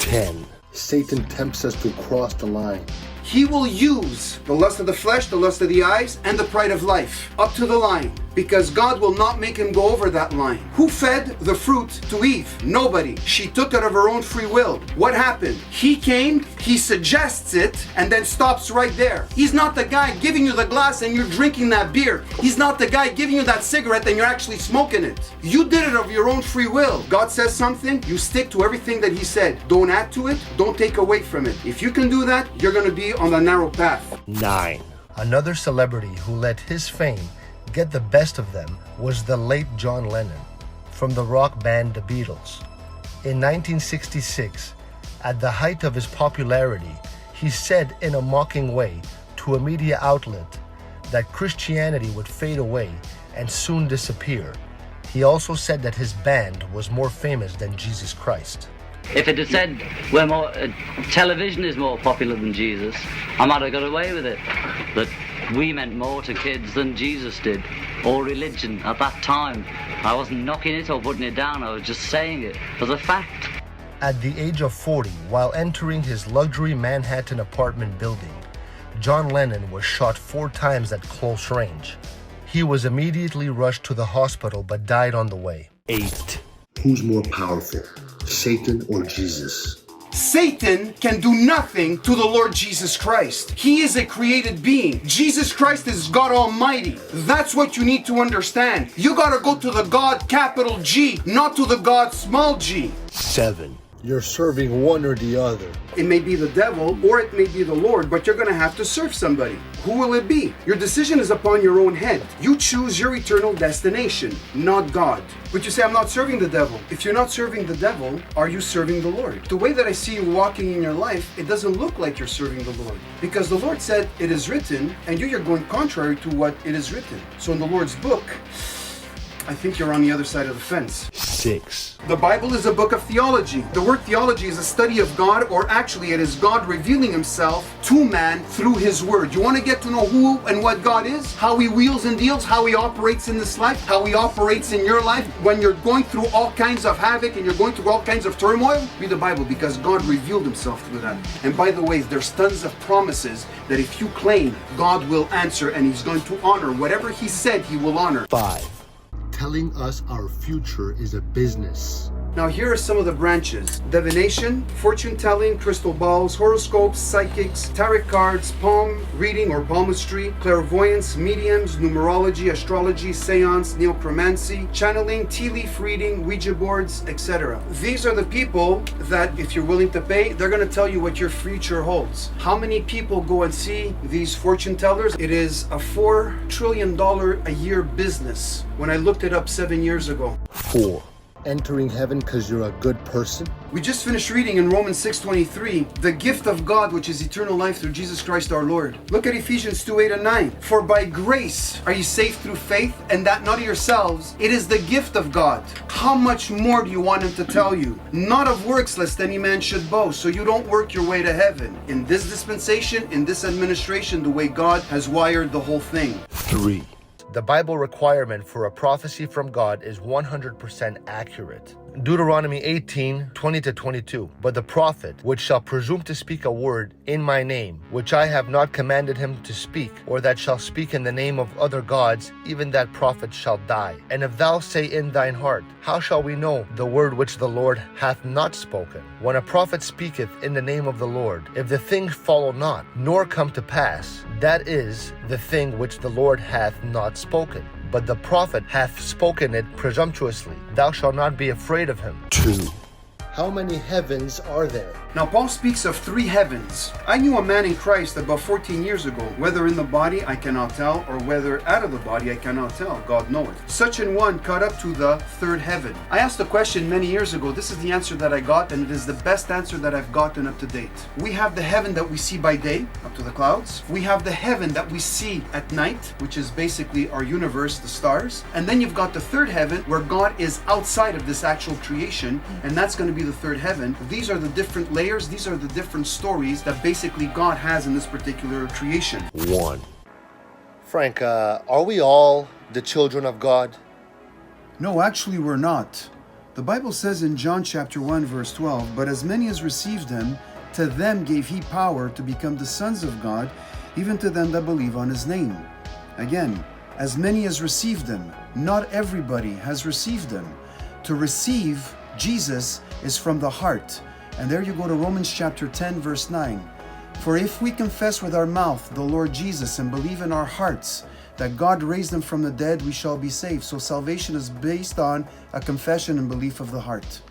10. Satan tempts us to cross the line. He will use the lust of the flesh, the lust of the eyes, and the pride of life up to the line, because God will not make him go over that line. Who fed the fruit to Eve? Nobody. She took it of her own free will. What happened? He came, he suggests it, and then stops right there. He's not the guy giving you the glass and you're drinking that beer. He's not the guy giving you that cigarette and you're actually smoking it. You did it of your own free will. God says something, you stick to everything that he said. Don't add to it, don't take away from it. If you can do that, you're going to be on the narrow path. 9. Another celebrity who let his fame get the best of them was the late John Lennon from the rock band The Beatles. In 1966, at the height of his popularity, he said in a mocking way to a media outlet that Christianity would fade away and soon disappear. He also said that his band was more famous than Jesus Christ. If it had said television is more popular than Jesus, I might have got away with it. But we meant more to kids than Jesus did, or religion at that time. I wasn't knocking it or putting it down, I was just saying it as a fact. At the age of 40, while entering his luxury Manhattan apartment building, John Lennon was shot 4 times at close range. He was immediately rushed to the hospital but died on the way. 8. Who's more powerful, Satan or Jesus? Satan can do nothing to the Lord Jesus Christ. He is a created being. Jesus Christ is God Almighty. That's what you need to understand. You gotta go to the God capital G, not to the God small g. 7. You're serving one or the other. It may be the devil or it may be the Lord, but you're going to have to serve somebody. Who will it be? Your decision is upon your own head. You choose your eternal destination, not God. But you say, I'm not serving the devil. If you're not serving the devil, are you serving the Lord? The way that I see you walking in your life, it doesn't look like you're serving the Lord. Because the Lord said, it is written, and you're going contrary to what it is written. So in the Lord's book, I think you're on the other side of the fence. 6. The Bible is a book of theology. The word theology is a study of God, or actually it is God revealing himself to man through his word. You want to get to know who and what God is? How he wheels and deals? How he operates in this life? How he operates in your life? When you're going through all kinds of havoc and you're going through all kinds of turmoil, read the Bible, because God revealed himself through that. And by the way, there's tons of promises that if you claim, God will answer and he's going to honor whatever he said he will honor. 5. Telling us our future is a business. Now here are some of the branches: divination, fortune telling, crystal balls, horoscopes, psychics, tarot cards, palm reading or palmistry, clairvoyance, mediums, numerology, astrology, seance, neocromancy, channeling, tea leaf reading, Ouija boards, etc. These are the people that, if you're willing to pay, they're going to tell you what your future holds. How many people go and see these fortune tellers? It is a $4 trillion a year business. When I looked it up 7 years ago. 4. Entering heaven because you're a good person. We just finished reading in Romans 6:23, the gift of God, which is eternal life through Jesus Christ our Lord. Look at Ephesians 2:8 and 9. For by grace are you saved through faith, and that not of yourselves. It is the gift of God. How much more do you want him to tell you? Not of works, lest any man should boast. So you don't work your way to heaven. In this dispensation, in this administration, the way God has wired the whole thing. 3. The Bible requirement for a prophecy from God is 100% accurate. Deuteronomy 18:20-22. But the prophet, which shall presume to speak a word in my name, which I have not commanded him to speak, or that shall speak in the name of other gods, even that prophet shall die. And if thou say in thine heart, how shall we know the word which the Lord hath not spoken? When a prophet speaketh in the name of the Lord, if the thing follow not, nor come to pass, that is the thing which the Lord hath not spoken. But the prophet hath spoken it presumptuously. Thou shalt not be afraid of him. 2. How many heavens are there? Now Paul speaks of 3 heavens. I knew a man in Christ about 14 years ago. Whether in the body I cannot tell, or whether out of the body I cannot tell. God knoweth. Such an one caught up to the 3rd heaven. I asked a question many years ago. This is the answer that I got, and it is the best answer that I've gotten up to date. We have the heaven that we see by day, up to the clouds. We have the heaven that we see at night, which is basically our universe, the stars. And then you've got the 3rd heaven, where God is outside of this actual creation, and that's going to be the 3rd heaven. These are the different layers, these are the different stories that basically God has in this particular creation. 1. Frank, are we all the children of God? No, actually we're not. The Bible says in John chapter 1 verse 12, "But as many as received him, to them gave he power to become the sons of God, even to them that believe on his name." Again, as many as received him. Not everybody has received him. To receive Jesus is from the heart. And there you go to Romans chapter 10 verse 9. "For if we confess with our mouth the Lord Jesus and believe in our hearts that God raised him from the dead, we shall be saved." So salvation is based on a confession and belief of the heart.